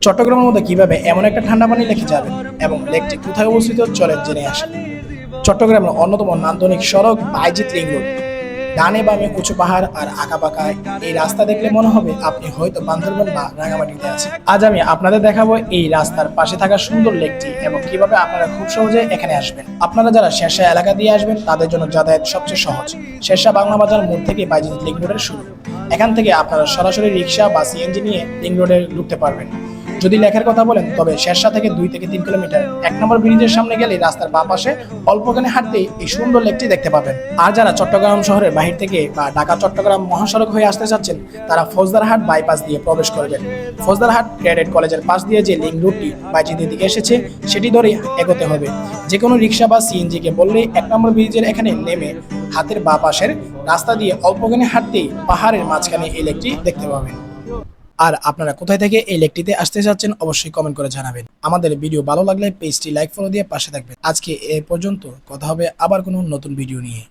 চট্টগ্রামের মধ্যে কিভাবে এমন একটা ঠান্ডা পানি লেকে যাবেন এবং লেকটি কোথায় অবস্থিত চলেন জেনে আসেন। চট্টগ্রামের অন্যতম নান্দনিক সড়ক বাইজিৎ লিং রোড। ডানে বামে উঁচু পাহাড় আর আঁকাবাঁকা এই রাস্তা দেখলে মনে হবে আপনি হয়তো বান্দরবান বা রাঙামাটিতে আছেন। আজ আমি আপনাদের দেখাবো এই রাস্তার পাশে থাকা সুন্দর লেকটি এবং কিভাবে আপনারা খুব সহজে এখানে আসবেন। আপনারা যারা শেরশাহ এলাকা দিয়ে আসবেন তাদের জন্য যাতায়াত সবচেয়ে সহজ। শেরশাহ বাংলা বাজার মোড় থেকে বাইজিৎ লিং রোডের শুরু। এখান থেকে আপনারা সরাসরি রিক্সা বা সিএনজি নিয়ে লিং রোডে ঢুকতে পারবেন। যদি লেখার কথা বলেন তবে শেরশাহ থেকে 2 থেকে 3 কিলোমিটার 1 নম্বর ব্রিজের সামনে গেলে রাস্তার বাঁ পাশে অল্পখানি হাঁটতে এই সুন্দর লেকটি দেখতে পাবেন। আর যারা চট্টগ্রাম শহরের বাহির থেকে বা ঢাকা চট্টগ্রাম মহাসড়ক হয়ে আসতে চাচ্ছেন তারা ফৌজদারহাট বাইপাস দিয়ে প্রবেশ করবেন। ফৌজদারহাট ক্যাডেট কলেজের পাশ দিয়ে যে লিং রুটটি বাইজিদের দিকে এসেছে সেটি ধরে এগোতে হবে। যে কোনো রিক্সা বা সিএনজি কে বললে 1 নম্বর ব্রিজের এখানে নেমে হাতের বাঁ পাশের রাস্তা দিয়ে অল্পখানি হাঁটতেই পাহাড়ের মাঝখানে এই লেকটি দেখতে পাবেন। আর আপনারা কোথায় থেকে এই লেকটিতে আসতে চাচ্ছেন অবশ্যই কমেন্ট করে জানাবেন। আমাদের ভিডিও ভালো লাগলে পেজটি লাইক ফলো দিয়ে পাশে থাকবেন। আজকে এ পর্যন্ত, কথা হবে আবার কোনো নতুন ভিডিও নিয়ে।